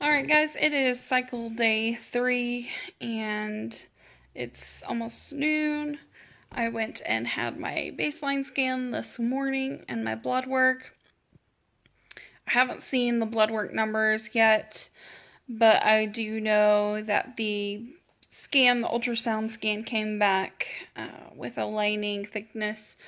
Alright guys, it is cycle day 3 and it's almost noon. I went and had my baseline scan this morning and my blood work. I haven't seen the blood work numbers yet, but I do know that the ultrasound scan came back with a lining thickness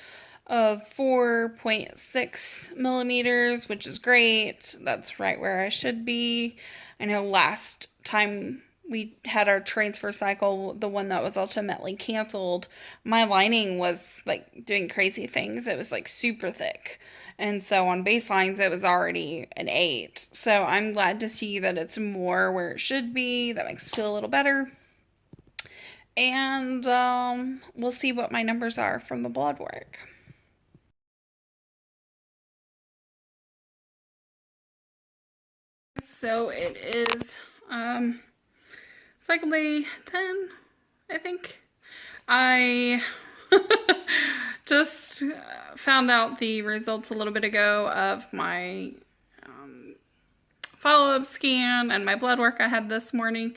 of 4.6 millimeters, which is great. That's right where I should be. I know last time we had our transfer cycle, the one that was ultimately canceled, my lining was like doing crazy things. It was like super thick. And so on baselines, it was already an 8. So I'm glad to see that it's more where it should be. That makes me feel a little better. And we'll see what my numbers are from the blood work. So it is cycle day 10, I think. I just found out the results a little bit ago of my follow-up scan and my blood work I had this morning.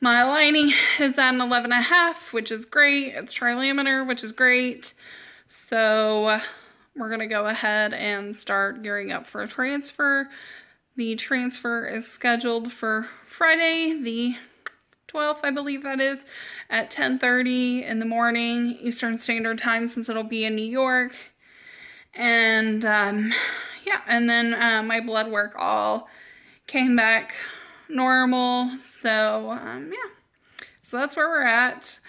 My lining is at an 11.5, which is great. It's trilaminar, which is great. So we're going to go ahead and start gearing up for a transfer. The transfer is scheduled for Friday, the 12th, I believe that is, at 10:30 in the morning, Eastern Standard Time, since it'll be in New York. And yeah, and then my blood work all came back normal. So yeah, so that's where we're at.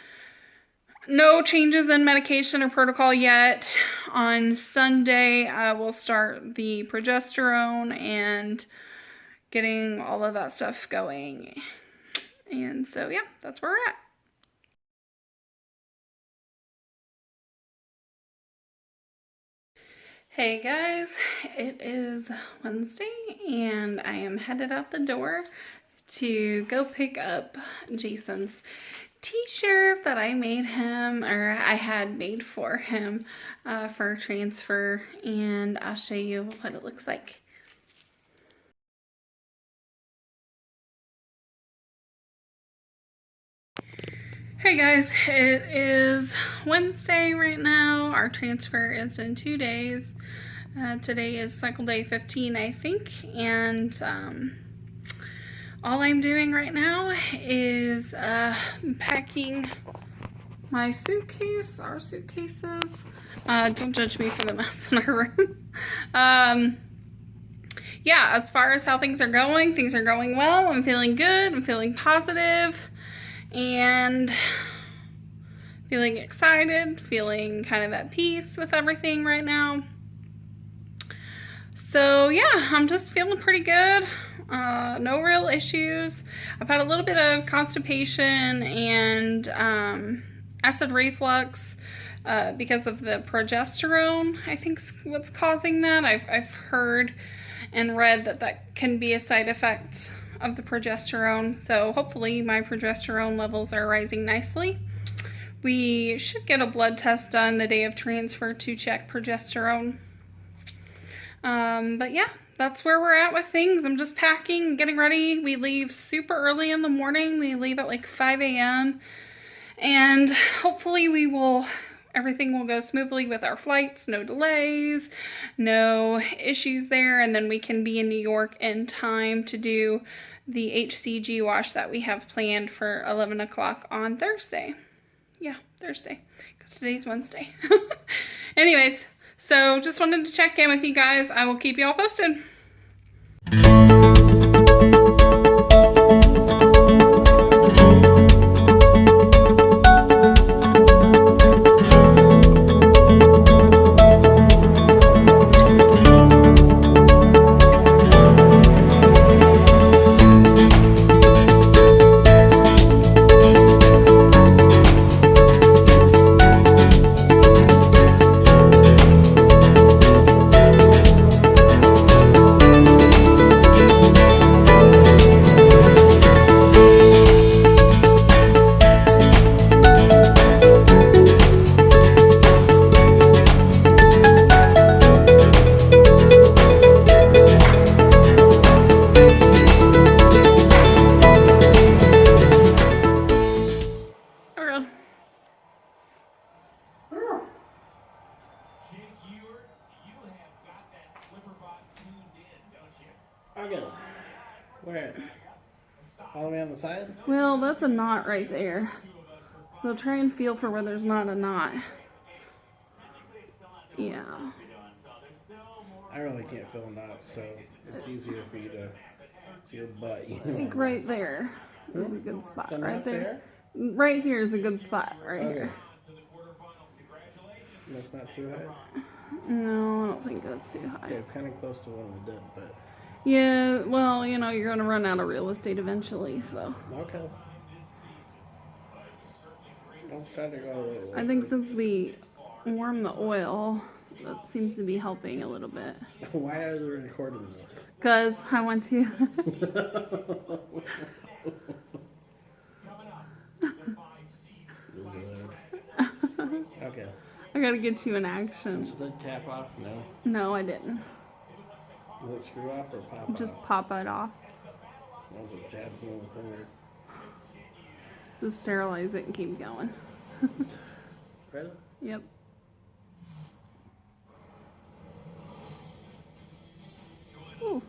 No changes in medication or protocol yet. On Sunday, I will start the progesterone and getting all of that stuff going. And so, yeah, that's where we're at. Hey guys, it is Wednesday and I am headed out the door to go pick up Jason's t-shirt that I made him, or I had made for him for transfer, and I'll show you what it looks like. Hey guys, it is Wednesday right now. Our transfer is in 2 days. Today is cycle day 15, I think, and all I'm doing right now is packing my suitcase, our suitcases. Don't judge me for the mess in our room. Yeah, as far as how things are going well. I'm feeling good, I'm feeling positive, and feeling excited, feeling kind of at peace with everything right now. So yeah, I'm just feeling pretty good. No real issues. I've had a little bit of constipation and acid reflux because of the progesterone, I think is what's causing that. I've heard and read that that can be a side effect of the progesterone. So hopefully my progesterone levels are rising nicely. We should get a blood test done the day of transfer to check progesterone. But yeah, that's where we're at with things. I'm just packing, getting ready. We leave super early in the morning. We leave at like 5 a.m. and hopefully everything will go smoothly with our flights, no delays, no issues there, and then we can be in New York in time to do the HCG wash that we have planned for 11 o'clock on Thursday. Yeah, Thursday, because today's Wednesday. Anyways, so just wanted to check in with you guys. I will keep you all posted. Okay. Where? All the way on the side? Well, that's a knot right there. So try and feel for where there's not a knot. Yeah. I really can't feel knots, so it's easier for you to your butt. You know? Like right there is a good spot. The Right knots there. Right here is a good spot. Right here. That's not too high? No, I don't think that's too high. Yeah, it's kind of close to what we did, but... Yeah, well, you know, you're going to run out of real estate eventually, so... Okay. I'll try to go a little I think since we warm the oil, that seems to be helping a little bit. Why are they recording this? Because I want to... Okay. I gotta get you in action. Does that tap off? No. No, I didn't. Will it screw off or pop Just off? pop it off. That was a jab in the finger. Just sterilize it and keep going. Really? Yep. Ooh.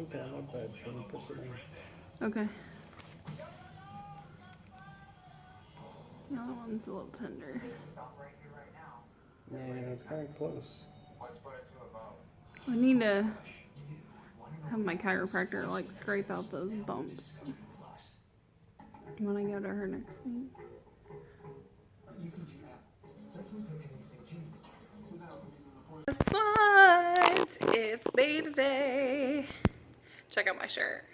Okay, not bad. So we push it in. Okay. The other one's a little tender. Yeah, it's kind of close. I need to have my chiropractor like scrape out those bumps when I go to her next week. Guess what? It's beta day. Check out my shirt.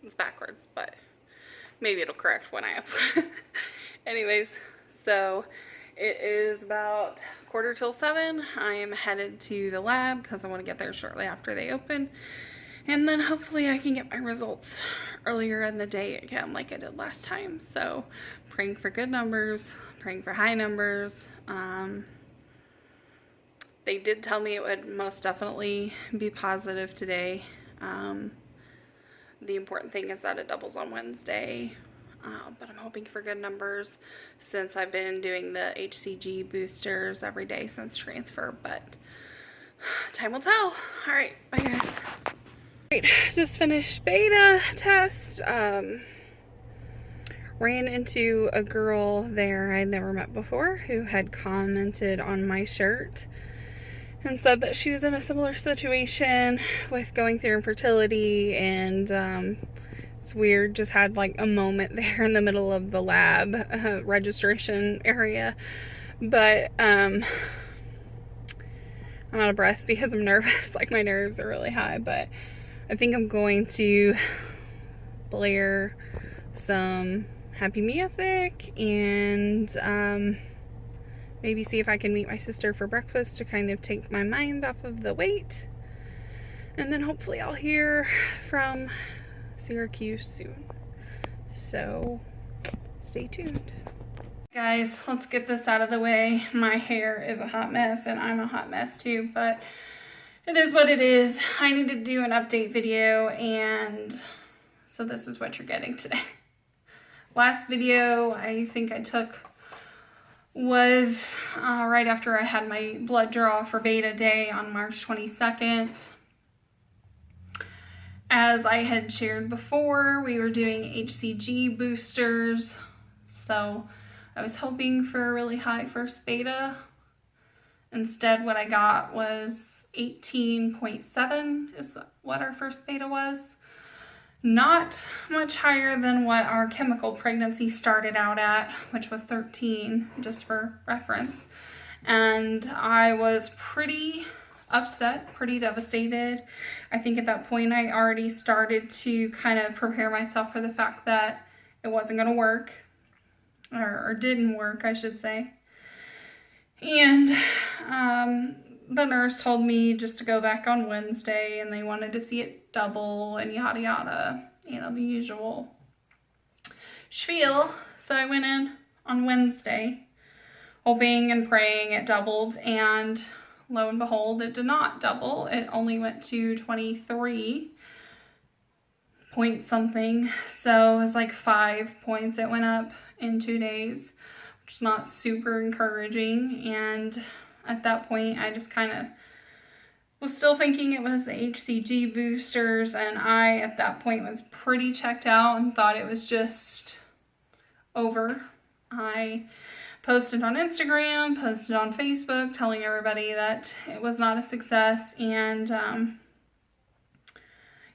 It's backwards, but maybe it'll correct when I upload. Anyways, so it is about 6:45. I am headed to the lab because I want to get there shortly after they open. And then hopefully I can get my results earlier in the day again like I did last time. So praying for good numbers, praying for high numbers. They did tell me it would most definitely be positive today. The important thing is that it doubles on Wednesday. But I'm hoping for good numbers since I've been doing the HCG boosters every day since transfer, but time will tell. All right, bye guys. All right, just finished beta test. Ran into a girl there I'd never met before who had commented on my shirt and said that she was in a similar situation with going through infertility, and it's weird, just had like a moment there in the middle of the lab registration area. But I'm out of breath because I'm nervous. Like my nerves are really high, but I think I'm going to blare some happy music and maybe see if I can meet my sister for breakfast to kind of take my mind off of the weight. And then hopefully I'll hear from Syracuse soon. So stay tuned. Guys, let's get this out of the way. My hair is a hot mess and I'm a hot mess too, but it is what it is. I need to do an update video, and so this is what you're getting today. Last video I think I took was right after I had my blood draw for beta day on March 22nd. As I had shared before, we were doing HCG boosters, so I was hoping for a really high first beta. Instead, what I got was 18.7 is what our first beta was. Not much higher than what our chemical pregnancy started out at, which was 13, just for reference. And I was pretty upset, pretty devastated. I think at that point I already started to kind of prepare myself for the fact that it wasn't going to work, or didn't work, I should say. And the nurse told me just to go back on Wednesday, and they wanted to see it double and yada yada, you know, the usual spiel. So I went in on Wednesday hoping and praying it doubled, and lo and behold, it did not double. It only went to 23. point something. So it was like 5 points it went up in 2 days, which is not super encouraging. And at that point, I just kind of was still thinking it was the HCG boosters, and I at that point was pretty checked out and thought it was just over. I posted on Instagram, posted on Facebook, telling everybody that it was not a success, and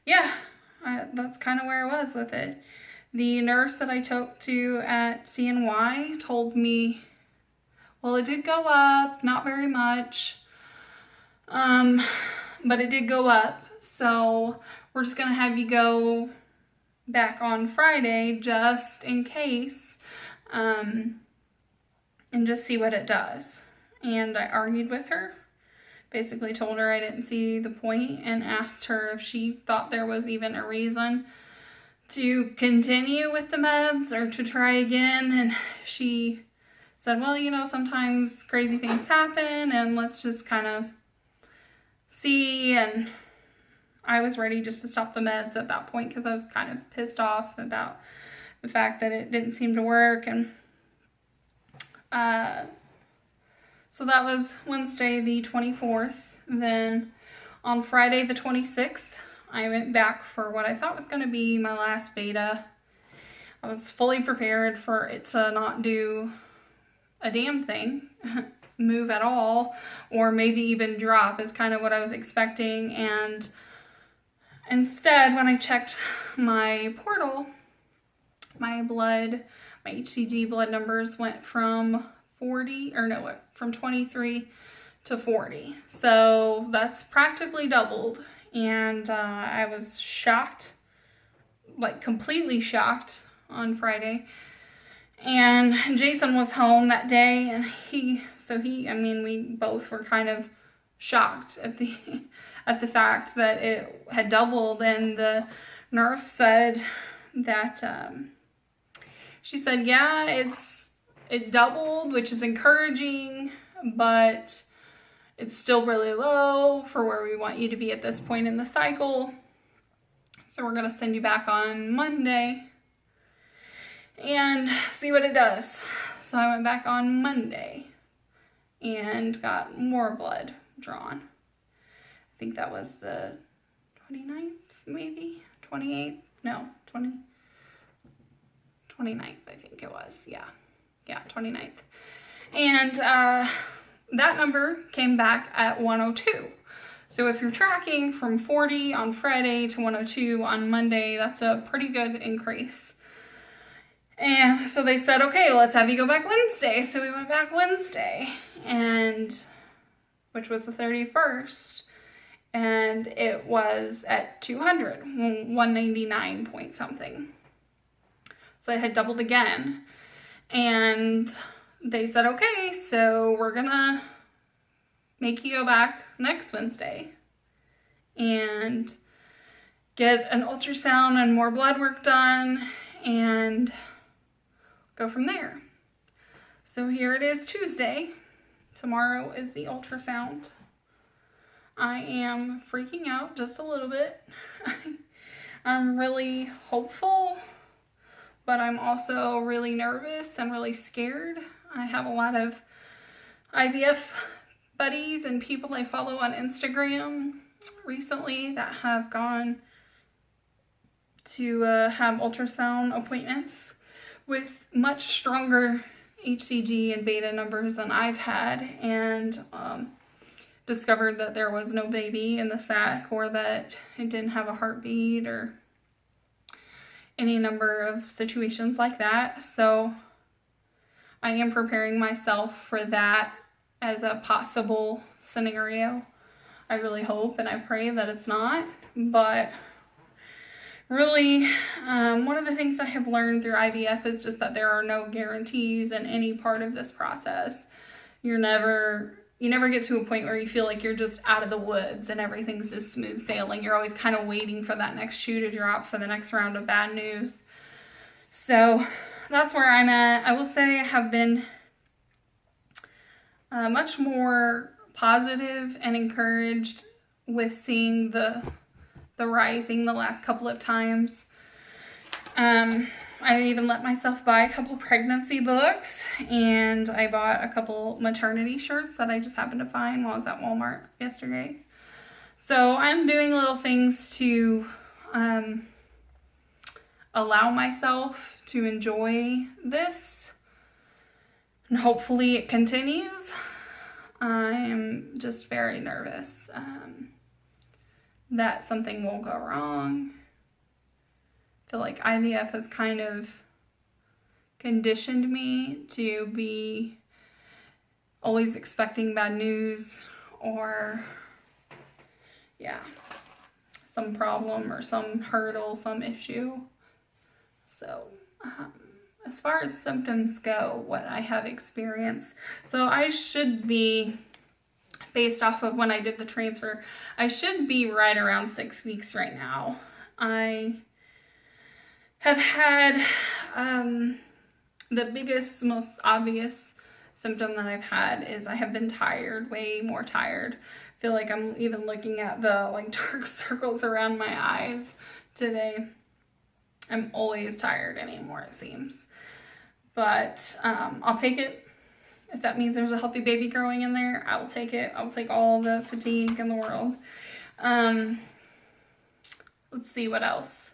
yeah, that's kind of where I was with it. The nurse that I took to at CNY told me, well, it did go up, not very much, but it did go up, so we're just gonna have you go back on Friday just in case, and just see what it does. And I argued with her, basically told her I didn't see the point, and asked her if she thought there was even a reason to continue with the meds or to try again. And she said, well, you know, sometimes crazy things happen and let's just kind of see. And I was ready just to stop the meds at that point because I was kind of pissed off about the fact that it didn't seem to work. And so that was Wednesday the 24th. Then on Friday the 26th, I went back for what I thought was going to be my last beta. I was fully prepared for it to not do a damn thing, move at all, or maybe even drop is kind of what I was expecting. And instead, when I checked my portal, my HCG blood numbers went from 23 to 40. So that's practically doubled. And I was shocked, like completely shocked on Friday. And Jason was home that day, and we both were kind of shocked at the fact that it had doubled. And the nurse said that, she said, yeah, it doubled, which is encouraging, but it's still really low for where we want you to be at this point in the cycle. So we're going to send you back on Monday and see what it does. So I went back on Monday and got more blood drawn. I think that was the 29th, maybe? 28th? No, 29th, I think it was. Yeah, 29th. And that number came back at 102. So if you're tracking from 40 on Friday to 102 on Monday, that's a pretty good increase. And so they said, okay, let's have you go back Wednesday. So we went back Wednesday, and which was the 31st, and it was at 200, 199 point something. So it had doubled again. And they said, okay, so we're gonna make you go back next Wednesday and get an ultrasound and more blood work done and go from there. So here it is, Tuesday. Tomorrow is the ultrasound. I am freaking out just a little bit. I'm really hopeful, but I'm also really nervous and really scared. I have a lot of IVF buddies and people I follow on Instagram recently that have gone to have ultrasound appointments with much stronger HCG and beta numbers than I've had, and discovered that there was no baby in the sac, or that it didn't have a heartbeat, or any number of situations like that. So I am preparing myself for that as a possible scenario. I really hope and I pray that it's not, but really, one of the things I have learned through IVF is just that there are no guarantees in any part of this process. You never get to a point where you feel like you're just out of the woods and everything's just smooth sailing. You're always kind of waiting for that next shoe to drop for the next round of bad news. So that's where I'm at. I will say I have been much more positive and encouraged with seeing the the rising the last couple of times. I even let myself buy a couple pregnancy books, and I bought a couple maternity shirts that I just happened to find while I was at Walmart yesterday. So I'm doing little things to allow myself to enjoy this, and hopefully it continues. I'm just very nervous that something will go wrong. I feel like IVF has kind of conditioned me to be always expecting bad news, or some problem or some hurdle, some issue. So as far as symptoms go, what I have experienced, so I should be, based off of when I did the transfer, I should be right around 6 weeks right now. I have had the biggest, most obvious symptom that I've had is I have been tired, way more tired. I feel like I'm even looking at the dark circles around my eyes today. I'm always tired anymore, it seems. But I'll take it. If that means there's a healthy baby growing in there, I will take it. I'll take all the fatigue in the world. Let's see what else.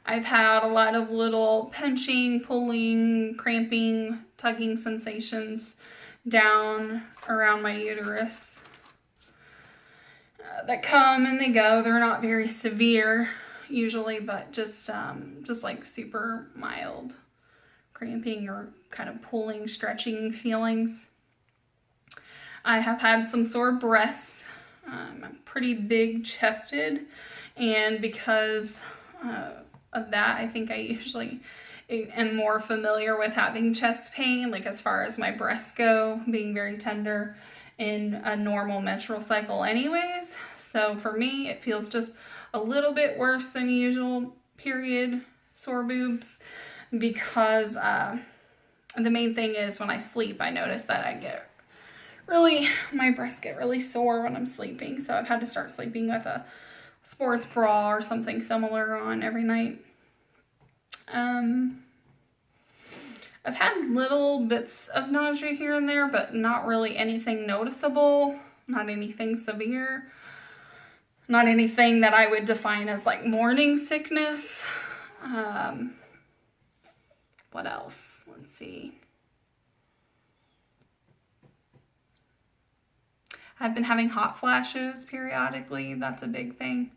I've had a lot of little pinching, pulling, cramping, tugging sensations down around my uterus that come and they go. They're not very severe usually, but just like super mild cramping or kind of pulling, stretching feelings. I have had some sore breasts. I'm pretty big chested, and because of that, I think I usually am more familiar with having chest pain, like as far as my breasts go, being very tender in a normal menstrual cycle anyways. So for me, it feels just a little bit worse than usual period sore boobs, because the main thing is when I sleep, I notice that my breasts get really sore when I'm sleeping. So I've had to start sleeping with a sports bra or something similar on every night. I've had little bits of nausea here and there, but not really anything noticeable, not anything severe, not anything that I would define as like morning sickness. What else? Let's see. I've been having hot flashes periodically. That's a big thing.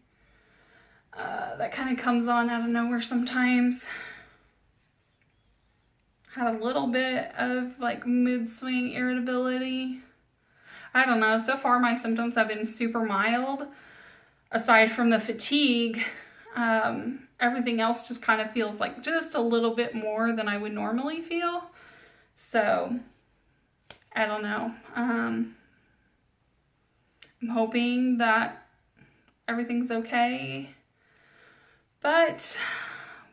That kind of comes on out of nowhere sometimes. Had a little bit of like mood swing, irritability. I don't know. So far my symptoms have been super mild. Aside from the fatigue, everything else just kind of feels like just a little bit more than I would normally feel. So I don't know. I'm hoping that everything's okay, but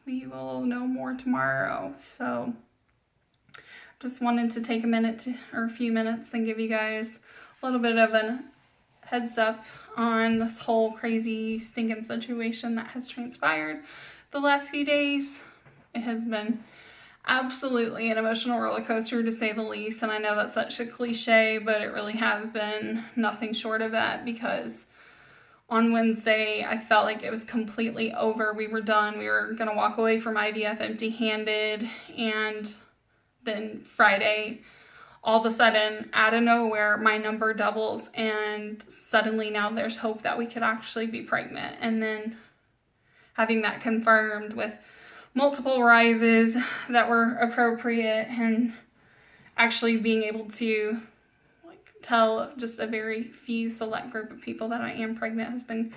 we will know more tomorrow. So just wanted to take a few minutes and give you guys a little bit of a heads up on this whole crazy stinking situation that has transpired the last few days. It has been absolutely an emotional roller coaster, to say the least, and I know that's such a cliche, but it really has been nothing short of that, because on Wednesday I felt like it was completely over. We were done. We were gonna walk away from IVF empty-handed, and then Friday, all of a sudden, out of nowhere, my number doubles, and suddenly now there's hope that we could actually be pregnant. And then having that confirmed with multiple rises that were appropriate, and actually being able to tell just a very few select group of people that I am pregnant has been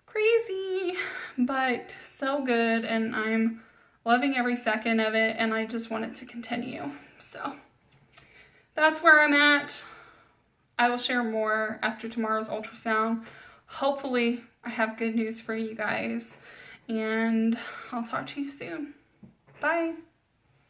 crazy, but so good, and I'm loving every second of it, and I just want it to continue. So that's where I'm at. I will share more after tomorrow's ultrasound. Hopefully I have good news for you guys, and I'll talk to you soon. Bye.